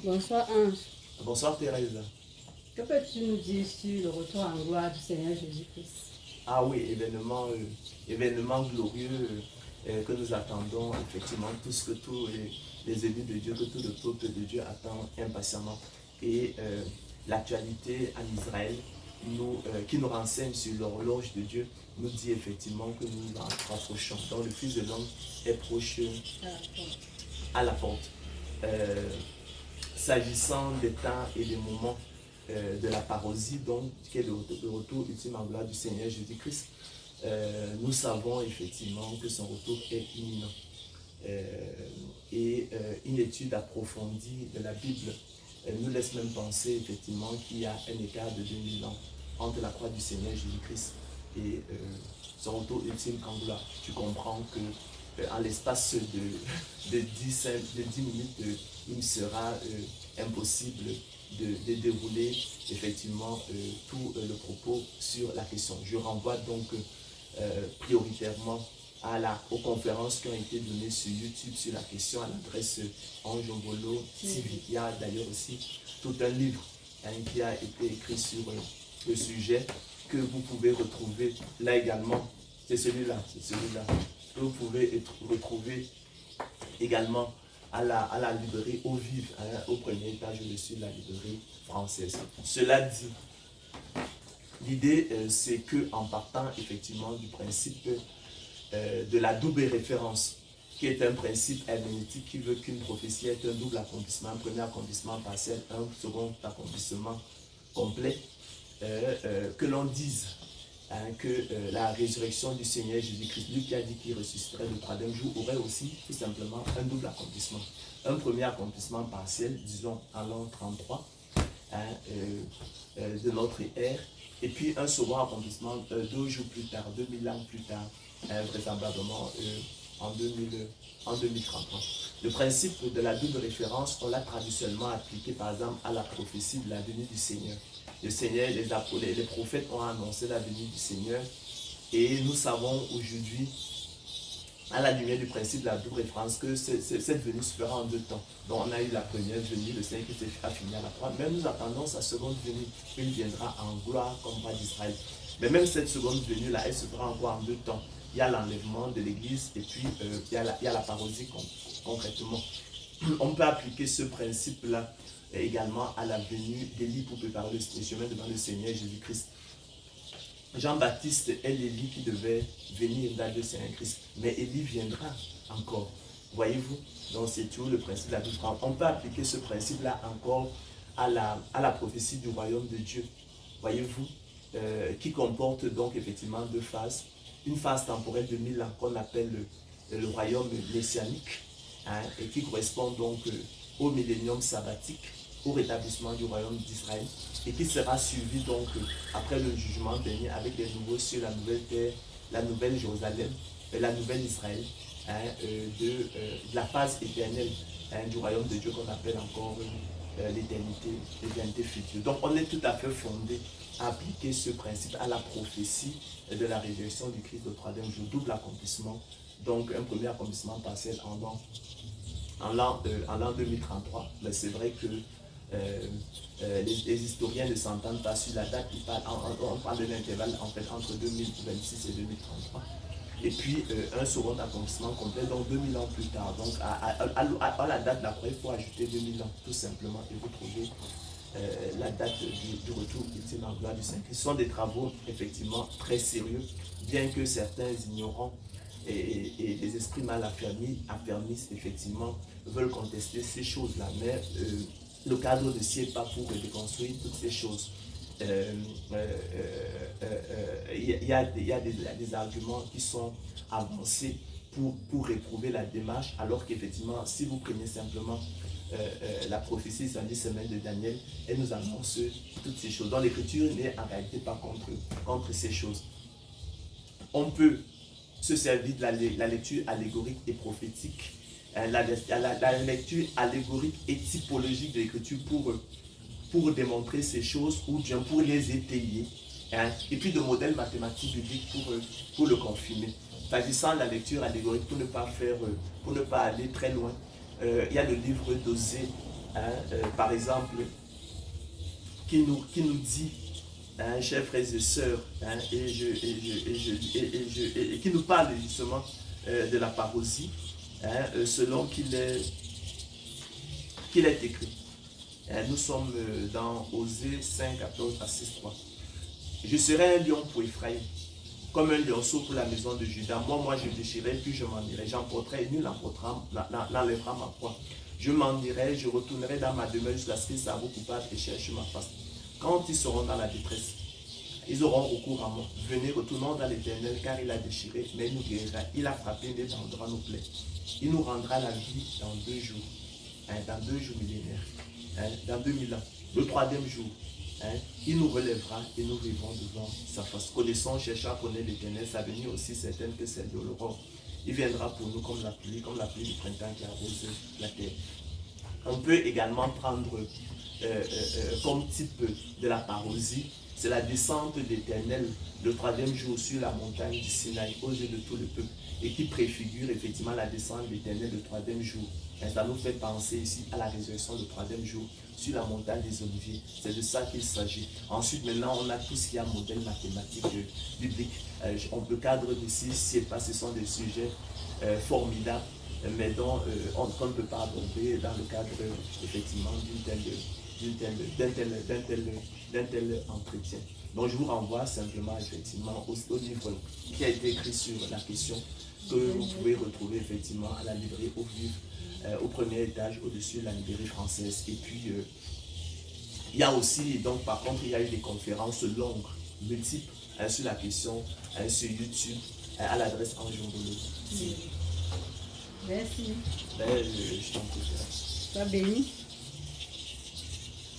Bonsoir Ange. Bonsoir Thérèse. Que peux-tu nous dire sur le retour en gloire du Seigneur Jésus-Christ? Ah oui, événement glorieux que nous attendons effectivement, tous que tous les élus de Dieu, que tout le peuple de Dieu attend impatiemment. Et l'actualité en Israël qui nous renseigne sur l'horloge de Dieu nous dit effectivement que nous nous rapprochons. Donc le Fils de l'homme est proche à la porte. S'agissant des temps et des moments de la parousie, donc, qui est le retour ultime en gloire du Seigneur Jésus-Christ, nous savons effectivement que son retour est imminent. Une étude approfondie de la Bible nous laisse même penser effectivement qu'il y a un écart de 2000 ans entre la croix du Seigneur Jésus-Christ et son retour ultime en gloire. Tu comprends que en l'espace de 10 minutes, il me sera impossible de dérouler effectivement tout le propos sur la question. Je renvoie donc prioritairement aux conférences qui ont été données sur YouTube sur la question à l'adresse Anjongolo TV. Il y a d'ailleurs aussi tout un livre qui a été écrit sur le sujet que vous pouvez retrouver là également. C'est celui-là, que vous pouvez retrouver également à la librairie Au Vive, au premier étage au-dessus de la librairie française. Cela dit, l'idée c'est qu'en partant effectivement du principe de la double référence, qui est un principe herméneutique qui veut qu'une prophétie ait un double accomplissement, un premier accomplissement partiel, un second accomplissement complet, que l'on dise que la résurrection du Seigneur Jésus-Christ, lui qui a dit qu'il ressusciterait le troisième jour, aurait aussi tout simplement un double accomplissement. Un premier accomplissement partiel, disons en l'an 33 de notre ère, et puis un second accomplissement 2 jours plus tard, 2000 ans plus tard, vraisemblablement en 2033. Le principe de la double référence, on l'a traditionnellement appliqué par exemple à la prophétie de la venue du Seigneur. Le Seigneur, les prophètes ont annoncé la venue du Seigneur et nous savons aujourd'hui, à la lumière du principe de la double référence, que cette venue se fera en 2 temps. Donc on a eu la première venue, le Seigneur qui a fini à la croix, mais nous attendons sa seconde venue, il viendra en gloire comme roi d'Israël. Mais même cette seconde venue-là, elle se fera encore en 2 temps. Il y a l'enlèvement de l'église et puis il y a la parousie concrètement. On peut appliquer ce principe-là également à la venue d'Élie pour préparer le chemin devant le Seigneur Jésus-Christ. Jean-Baptiste est l'Élie qui devait venir dans le Seigneur-Christ, mais Élie viendra encore. Voyez-vous? Donc c'est toujours le principe de la double référence. On peut appliquer ce principe-là encore à la prophétie du royaume de Dieu. Voyez-vous? Qui comporte donc effectivement 2 phases. Une phase temporelle de 1000 ans qu'on appelle le royaume messianique, et qui correspond donc au millénium sabbatique, au rétablissement du royaume d'Israël, et qui sera suivi donc après le jugement dernier avec les nouveaux cieux, la nouvelle terre, la nouvelle Jérusalem, la nouvelle Israël, de la phase éternelle du royaume de Dieu qu'on appelle encore l'éternité future. Donc on est tout à fait fondé à appliquer ce principe à la prophétie de la résurrection du Christ au troisième jour, double accomplissement, donc un premier accomplissement partiel en l'an 2033. Mais c'est vrai que les historiens ne s'entendent pas sur la date, on parle de l'intervalle en fait entre 2026 et 2033. Et puis un second accomplissement complet, donc 2000 ans plus tard. Donc à la date de la croix, il faut ajouter 2000 ans tout simplement et vous trouvez la date du retour ultime en gloire du Saint-Christ. Ce sont des travaux effectivement très sérieux, bien que certains ignorants et les esprits mal affermis effectivement veulent contester ces choses-là. Mais le cadre ne sied pas pour déconstruire toutes ces choses. Il y a des arguments qui sont avancés pour réprouver la démarche, alors qu'effectivement, si vous prenez simplement la prophétie sur les 10 semaines de Daniel, elle nous annonce toutes ces choses. Donc l'écriture n'est en réalité pas contre ces choses. On peut se servir de la lecture allégorique et prophétique, la lecture allégorique et typologique de l'écriture pour démontrer ces choses ou bien pour les étayer, et puis de modèles mathématiques bibliques pour le confirmer. S'agissant de la lecture allégorique, pour ne pas aller très loin, il y a le livre d'Osée par exemple, qui nous dit, chers frères et sœurs, et qui nous parle justement de la parousie, selon qu'il est écrit. Nous sommes dans Osée 5, 14 à 6, 3. Je serai un lion pour Ephraïm, comme un lionceau pour la maison de Juda. Moi, je déchirerai, puis je m'en irai. J'emporterai, et nul n'enlèvera ma proie. Je m'en irai, je retournerai dans ma demeure jusqu'à ce qu'ils s'avouent coupables et cherchent ma face. Quand ils seront dans la détresse, ils auront recours à moi. Venez, retournons dans l'Éternel, car il a déchiré, mais il nous guérira. Il a frappé, mais vendra nos plaies. Il nous rendra la vie dans 2 jours. Dans 2 jours millénaires. Dans 2000 ans. Le 3e jour. Il nous relèvera et nous vivrons devant sa face. Connaissons, cherchons à connaître l'Éternel, sa venue aussi certaine que celle de l'aurore. Il viendra pour nous comme la pluie du printemps qui arrose la terre. On peut également prendre comme type de la parousie, c'est la descente d'Éternel le 3e jour sur la montagne du Sinaï aux yeux de tout le peuple et qui préfigure effectivement la descente d'Éternel le 3e jour. Et ça nous fait penser ici à la résurrection le 3e jour sur la montagne des Oliviers. C'est de ça qu'il s'agit. Ensuite, maintenant, on a tout ce qui est un modèle mathématique biblique. Le cadre d'ici, ce sont des sujets formidables, mais dont on ne peut pas aborder dans le cadre effectivement d'un tel entretien. Donc je vous renvoie simplement effectivement au livre qui a été écrit sur la question que vous pouvez retrouver effectivement à la librairie Au Vivre, au premier étage au-dessus de la librairie française. Et puis il y a aussi, donc par contre il y a eu des conférences longues, multiples, sur la question, sur YouTube, à l'adresse Ange Ngolo. Merci. Je t'en prie. Sois béni.